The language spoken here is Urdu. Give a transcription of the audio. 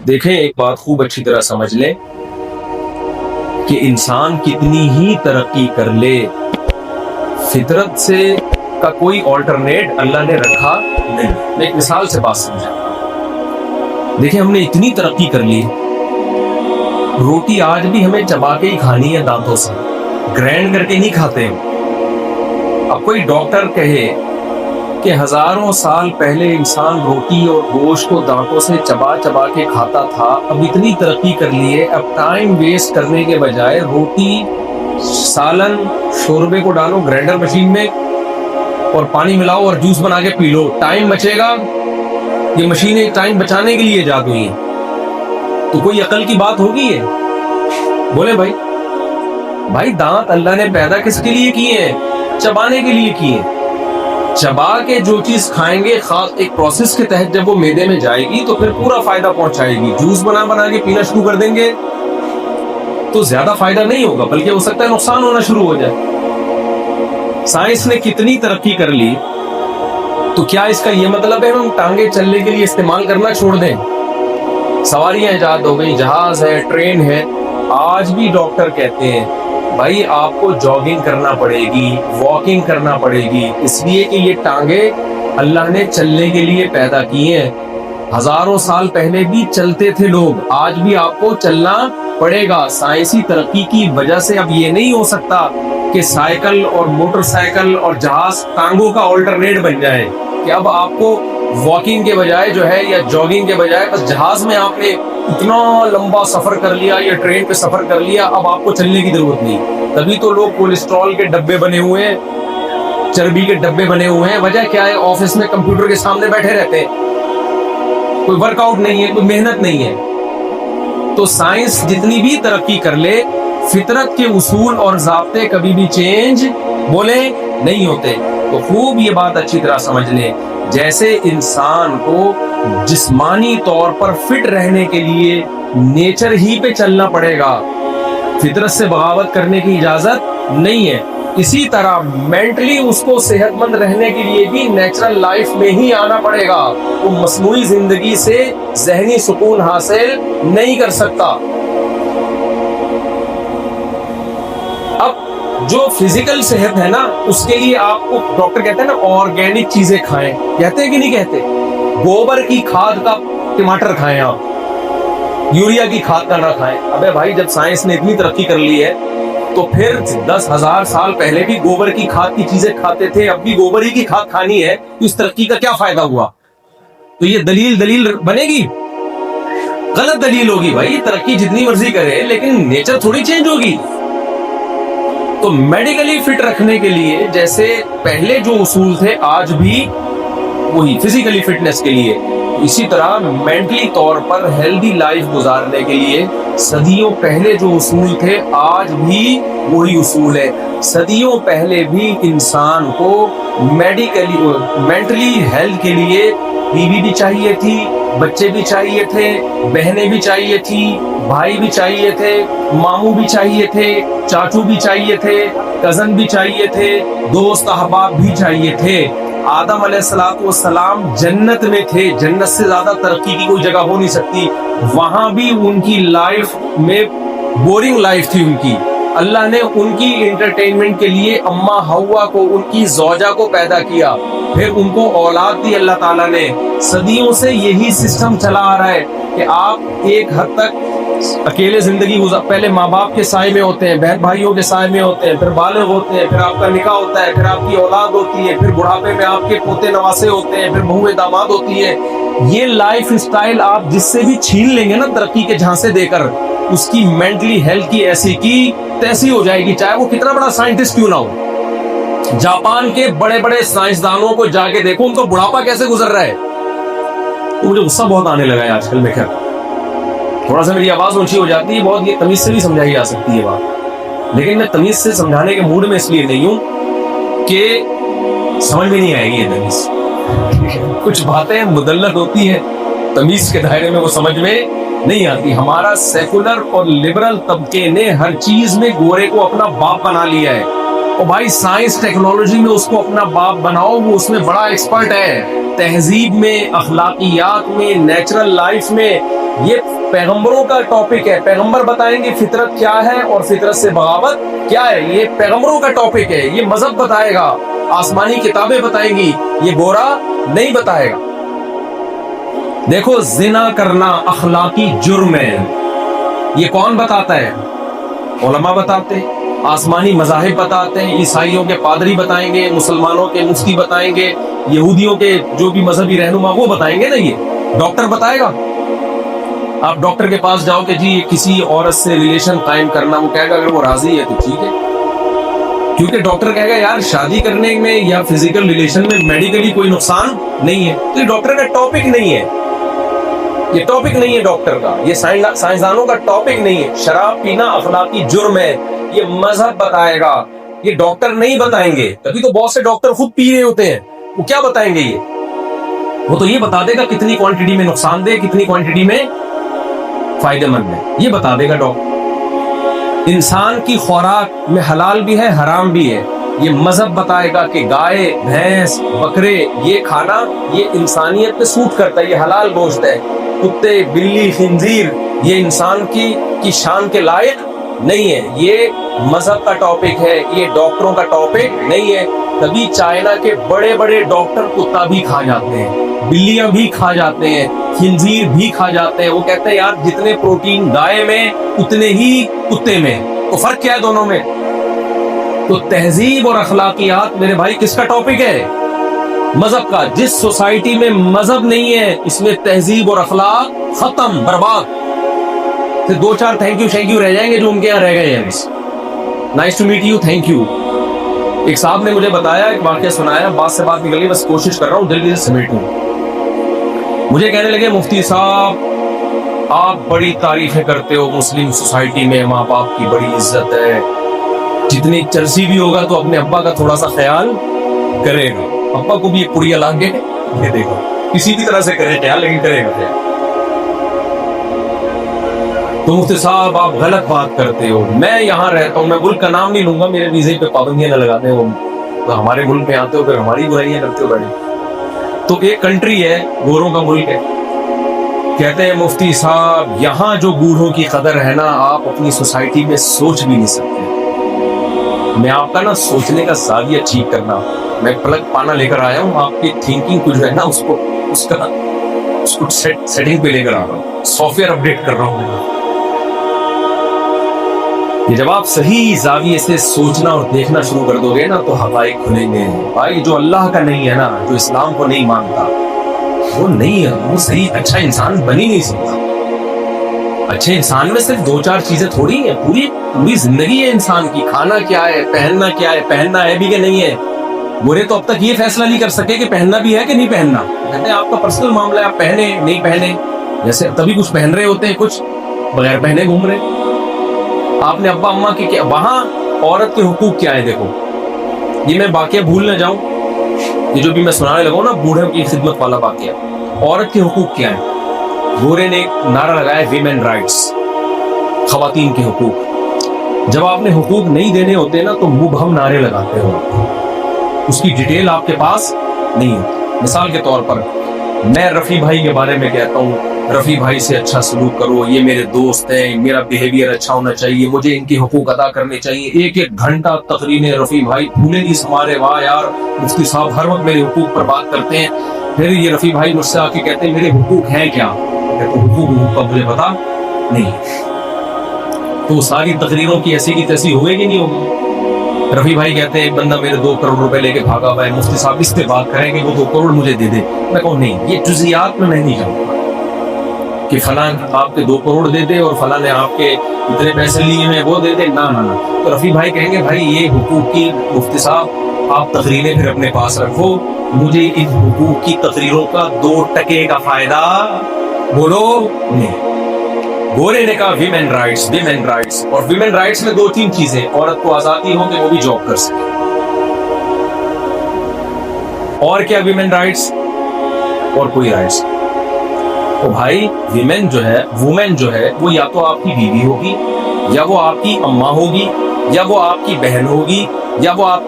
دیکھیں ایک بات خوب اچھی طرح سمجھ لیں کہ انسان کتنی ہی ترقی کر لے، فطرت سے کا کوئی آلٹرنیٹ اللہ نے رکھا نہیں۔ میں ایک مثال سے بات سمجھا۔ دیکھیں ہم نے اتنی ترقی کر لی، روٹی آج بھی ہمیں چبا کے ہی کھانی ہے، دانتوں سے گرینڈ کر کے نہیں کھاتے ہیں۔ اب کوئی ڈاکٹر کہے کہ ہزاروں سال پہلے انسان روٹی اور گوشت کو دانتوں سے چبا چبا کے کھاتا تھا، اب اتنی ترقی کر لی ہے، اب ٹائم ویسٹ کرنے کے بجائے روٹی، سالن، شوربے کو ڈالو گرائنڈر مشین میں اور پانی ملاؤ اور جوس بنا کے پی لو، ٹائم بچے گا۔ یہ مشینیں ٹائم بچانے کے لیے ایجاد ہوئی ہیں، تو کوئی عقل کی بات ہوگی ہے؟ بولے بھائی دانت اللہ نے پیدا کس کے لیے کیے ہیں؟ چبانے کے لیے کیے ہیں۔ چبا کے جو چیز کھائیں گے خاص ایک پروسیس کے تحت جب وہ معدے میں جائے گی تو پھر پورا فائدہ پہنچائے گی۔ جوس بنا کے پینا شروع کر دیں گے تو زیادہ فائدہ نہیں ہوگا، بلکہ ہو سکتا ہے نقصان ہونا شروع ہو جائے۔ سائنس نے کتنی ترقی کر لی، تو کیا اس کا یہ مطلب ہے ہم ٹانگیں چلنے کے لیے استعمال کرنا چھوڑ دیں؟ سواریاں ایجاد ہو گئی، جہاز ہے، ٹرین ہے، آج بھی ڈاکٹر کہتے ہیں بھائی آپ کو جاگنگ کرنا پڑے گی، واکنگ کرنا پڑے گی، اس لیے کہ یہ ٹانگیں اللہ نے چلنے کے لیے پیدا کی ہیں۔ ہزاروں سال پہلے بھی چلتے تھے لوگ، آج بھی آپ کو چلنا پڑے گا۔ سائنسی ترقی کی وجہ سے اب یہ نہیں ہو سکتا کہ سائیکل اور موٹر سائیکل اور جہاز ٹانگوں کا آلٹرنیٹ بن جائے، کہ اب آپ کو واکنگ کے بجائے جو ہے یا جاگنگ کے بجائے بس جہاز میں آپ نے اتنا لمبا سفر کر لیا یا ٹرین پہ سفر کر لیا، اب آپ کو چلنے کی ضرورت نہیں۔ تبھی تو لوگ کولیسٹرول کے ڈبے بنے ہوئے ہیں، چربی کے ڈبے بنے ہوئے ہیں۔ وجہ کیا ہے؟ آفس میں کمپیوٹر کے سامنے بیٹھے رہتے ہیں، کوئی ورک آؤٹ نہیں ہے، کوئی محنت نہیں ہے۔ تو سائنس جتنی بھی ترقی کر لے، فطرت کے اصول اور ضابطے کبھی بھی چینج بولے نہیں ہوتے۔ تو خوب یہ بات اچھی طرح سمجھ لیں، جیسے انسان کو جسمانی طور پر فٹ رہنے کے لیے نیچر ہی پہ چلنا پڑے گا، فطرت سے بغاوت کرنے کی اجازت نہیں ہے، اسی طرح مینٹلی اس کو صحت مند رہنے کے لیے بھی نیچرل لائف میں ہی آنا پڑے گا۔ وہ مصنوعی زندگی سے ذہنی سکون حاصل نہیں کر سکتا۔ اب جو فزیکل صحت ہے نا، اس کے لیے آپ کو ڈاکٹر کہتے ہیں نا آرگینک چیزیں کھائیں، کہتے ہیں کہ نہیں کہتے؟ گوبر کی کھاد کا ٹماٹر کھائیں، آپ یوریا کی کھاد کا نہ کھائیں۔ ابے بھائی جب سائنس نے اتنی ترقی کر لی ہے تو پھر 10,000 سال پہلے بھی گوبر کی کھاد کی چیزیں کھاتے تھے، اب بھی گوبر ہی کی کھاد کھانی ہے، تو اس ترقی کا کیا فائدہ ہوا؟ تو یہ دلیل بنے گی؟ غلط دلیل ہوگی بھائی۔ ترقی جتنی مرضی کرے لیکن نیچر تھوڑی چینج ہوگی۔ تو میڈیکلی فٹ رکھنے کے لیے جیسے پہلے جو اصول تھے آج بھی وہی فزیکلی فٹنس کے لیے، اسی طرح مینٹلی طور پر ہیلدی لائف گزارنے کے لیے صدیوں پہلے جو اصول تھے آج بھی وہی اصول ہے۔ صدیوں پہلے بھی انسان کو مینٹلی ہیلتھ کے لیے بیوی بھی چاہیے تھی، بچے بھی چاہیے تھے، بہنیں بھی چاہیے تھی، بھائی بھی چاہیے تھے، ماموں بھی چاہیے تھے، چاچو بھی چاہیے تھے، کزن بھی چاہیے تھے، دوست احباب بھی چاہیے تھے۔ آدم علیہ السلام جنت میں تھے، جنت سے زیادہ ترقی کی کوئی جگہ ہو نہیں سکتی، وہاں بھی ان کی لائف میں بورنگ لائف تھی ان کی۔ اللہ نے ان کی انٹرٹینمنٹ کے لیے اماں حوا کو، ان کی زوجہ کو پیدا کیا، پھر ان کو اولاد دی اللہ تعالیٰ نے۔ صدیوں سے یہی سسٹم چلا آ رہا ہے کہ آپ ایک حد تک اکیلے زندگی پہلے ماں باپ کے سائے میں ہوتے ہیں، بہن بھائیوں کے سائے میں ہوتے ہیں، پھر بالغ ہوتے ہیں، پھر آپ کا نکاح ہوتا ہے، پھر آپ کی اولاد ہوتی ہے، پھر بڑھاپے میں آپ کے پوتے نواسے ہوتے ہیں، پھر بہویں داماد ہوتی ہے۔ یہ لائف سٹائل آپ جس سے بھی چھین لیں گے نا ترقی کے جھانسے دے کر، اس کی مینٹلی ہیلتھ کی ایسی کی تیسی ہو جائے گی، چاہے وہ کتنا بڑا سائنٹسٹ کیوں نہ ہو۔ جاپان کے بڑے بڑے سائنسدانوں کو جا کے دیکھو، ان کا بڑھاپا کیسے گزر رہا ہے۔ مجھے غصہ بہت آنے لگا ہے آج کل، میں خیر تھوڑا سا میری آواز اونچی ہو جاتی ہے بہت، یہ تمیز سے بھی سمجھائی جا سکتی ہے بات، لیکن میں تمیز سے سمجھانے کے موڈ میں اس لیے نہیں ہوں کہ سمجھ میں نہیں آئے گی یہ تمیز۔ کچھ باتیں مدلل ہوتی ہیں، تمیز کے دائرے میں وہ سمجھ میں نہیں آتی۔ ہمارا سیکولر اور لبرل طبقے نے ہر چیز میں گورے کو اپنا باپ بنا لیا ہے۔ اور بھائی سائنس ٹیکنالوجی میں اس کو اپنا باپ بناؤ, وہ اس میں بڑا ایکسپرٹ ہے. تہذیب میں, اخلاقیات میں, نیچرل لائف میں, یہ پیغمبروں کا ٹاپک ہے. پیغمبر بتائیں گے فطرت کیا ہے اور فطرت سے بغاوت کیا ہے, یہ پیغمبروں کا ٹاپک ہے. یہ مذہب بتائے گا, آسمانی کتابیں بتائیں گی, یہ گورا نہیں بتائے گا. دیکھو زنا کرنا اخلاقی جرم ہے, یہ کون بتاتا ہے؟ علماء بتاتے ہیں, آسمانی مذاہب بتاتے ہیں, عیسائیوں کے پادری بتائیں گے, مسلمانوں کے مفتی بتائیں گے, یہودیوں کے جو بھی مذہبی رہنما وہ بتائیں گے نا. یہ ڈاکٹر بتائے گا. آپ ڈاکٹر کے پاس جاؤ کہ جی کسی عورت سے ریلیشن قائم کرنا, وہ کہے گا اگر وہ راضی ہے تو ٹھیک ہے, کیونکہ ڈاکٹر کہے گا یار شادی کرنے میں یا فزیکل ریلیشن میں میڈیکلی کوئی نقصان نہیں ہے. تو یہ ڈاکٹر کا ٹاپک نہیں ہے, یہ ٹاپک نہیں ہے ڈاکٹر کا, یہ سائنسدانوں کا ٹاپک نہیں ہے. شراب پینا اخلاقی جرم ہے, یہ مذہب بتائے گا, یہ ڈاکٹر نہیں بتائیں گے. تبھی تو بہت سے ڈاکٹر خود پی رہے ہوتے ہیں, وہ کیا بتائیں گے؟ وہ تو یہ بتا دے گا کتنی کوانٹٹی میں نقصان دہ, کتنی کوانٹٹی میں فائدہ مند ہے, یہ بتا دے گا ڈاکٹر. انسان کی خوراک میں حلال بھی ہے حرام بھی ہے, یہ مذہب بتائے گا کہ گائے, بھینس, بکرے یہ کھانا یہ انسانیت پہ سوٹ کرتا ہے, یہ حلال گوشت ہے. کتے, بلی, خنزیر یہ انسان کی شان کے لائق نہیں ہے. یہ مذہب کا ٹاپک ہے, یہ ڈاکٹروں کا ٹاپک نہیں ہے. تبھی چائنا کے بڑے بڑے ڈاکٹر کتا بھی کھا جاتے ہیں, بلیاں بھی کھا جاتے ہیں, خنزیر بھی کھا جاتے ہیں. وہ کہتے ہیں یار جتنے پروٹین گائے میں اتنے ہی کتے میں, تو فرق کیا ہے دونوں میں؟ تو تہذیب اور اخلاقیات میرے بھائی کس کا ٹاپک ہے؟ مذہب کا. جس سوسائٹی میں مذہب نہیں ہے اس میں تہذیب اور اخلاق ختم, برباد. پھر 2-4 تھینک یو رہ جائیں گے جو ان کے یہاں رہ گئے ہیں. بس nice to meet you, thank you. ایک صاحب نے مجھے بتایا, ایک واقعہ سنایا, بات سے بات نکل گئی, بس کوشش کر رہا ہوں جلدی سے سمیٹوں. مجھے کہنے لگے مفتی صاحب آپ بڑی تعریفیں کرتے ہو, مسلم سوسائٹی میں ماں باپ کی بڑی عزت ہے, جتنی چرسی بھی ہوگا تو اپنے ابا کا تھوڑا سا خیال کرے گا, ابا کو بھی ایک پڑیا لا کے یہ دیکھو, کسی بھی طرح سے کرے خیال لیکن کرے گا خیال. تو مفتی صاحب آپ غلط بات کرتے ہو, میں یہاں رہتا ہوں, میں ملک کا نام نہیں لوں گا, میرے ویزے پہ پابندیاں نہ لگاتے ہو, تو ہمارے ملک میں آتے ہو پھر ہماری برائیاں کرتے ہو بڑی. تو ایک کنٹری ہے, گوروں کا ملک ہے, کہتے ہیں مفتی صاحب یہاں جو بوڑھوں کی قدر ہے نا آپ اپنی سوسائٹی میں سوچ بھی نہیں سکتے. میں آپ کا نا سوچنے کا زاویہ ٹھیک کرنا, میں پلگ پانا لے کر آیا ہوں, آپ کی تھنکنگ کچھ ہے نا اس کو سیٹنگ پہ لے کر آ رہا ہوں, سافٹ ویئر اپڈیٹ کر رہا ہوں. یہ جب آپ صحیح زاویے سے سوچنا اور دیکھنا شروع کر دو گے نا تو حقائق کھلیں گے. بھائی جو اللہ کا نہیں ہے نا, جو اسلام کو نہیں مانتا, وہ نہیں ہے, وہ صحیح اچھا انسان بن ہی نہیں سکتا. اچھے انسان میں صرف 2-4 چیزیں تھوڑی ہیں, پوری زندگی ہے انسان کی. کھانا کیا ہے, پہننا کیا ہے, پہننا ہے بھی کہ نہیں ہے. گورے تو اب تک یہ فیصلہ نہیں کر سکے کہ پہننا بھی ہے کہ نہیں پہننا. کہتے ہیں آپ کا پرسنل معاملہ ہے, آپ پہنے نہیں پہنے, جیسے تبھی کچھ پہن رہے ہوتے ہیں, کچھ بغیر پہنے گھوم رہے. آپ نے ابا اماں کی وہاں عورت کے حقوق کیا ہے دیکھو, یہ میں واقعہ بھول نہ جاؤں, یہ جو بھی میں سنانے لگا ہوں نا بوڑھوں کی خدمت والا واقعہ. عورت کے حقوق کیا ہے؟ گورے نے ایک نعرہ لگایا, ویمن رائٹس, خواتین کے حقوق. جب آپ نے حقوق نہیں دینے ہوتے نا تو مبہم نعرے لگاتے ہو, اس کی ڈیٹیل آپ کے پاس نہیں ہوتی. مثال کے طور پر میں رفیع بھائی کے بارے میں کہتا ہوں, رفیع بھائی سے اچھا سلوک کرو, یہ میرے دوست ہیں, میرا بیہیویئر اچھا ہونا چاہیے, مجھے ان کے حقوق ادا کرنے چاہیے. 1 گھنٹہ تقریریں رفیع بھائی بھولے نہیں ہمارے, واہ یار مفتی صاحب ہر وقت میرے حقوق پر بات کرتے ہیں. پھر یہ رفیع بھائی مجھ سے آ کے کہتے ہیں میرے حقوق ہیں کیا, تو حقوق کا مجھے پتا نہیں. تو ساری تقریروں کی ایسی کی تیسی ہوئے کہ نہیں ہوگی. رفیع بھائی کہتے ہیں ایک بندہ میرے 2 کروڑ روپے لے کے بھاگا ہوا ہے, مفتی صاحب اس پہ بات کریں گے, وہ 2 کروڑ مجھے دے دے. میں کہوں نہیں, یہ جزیات میں نہیں جاؤں گا کہ فلاں آپ کے 2 کروڑ دے دے اور فلاں نے آپ کے اتنے پیسے لیے ہیں وہ دے دے, نہ. تو رفیع بھائی کہیں گے بھائی یہ حقوق کی مفتی صاحب آپ تقریریں پھر اپنے پاس رکھو, مجھے ان حقوق کی تقریروں کا 2% کا فائدہ بولو نہیں. گورے نے کہا ویمن رائٹس, اور ویمن رائٹس میں 2-3 چیزیں, عورت کو آزادی ہو کہ وہ بھی جاب کر سکے. اور کیا ویمن رائٹس, اور کوئی رائٹس. تو بھائی ویمن جو ہے وہ یا تو آپ کی بیوی ہوگی, یا وہ آپ کی اماں ہوگی, یا وہ آپ کی بہن ہوگی, یا وہ آپ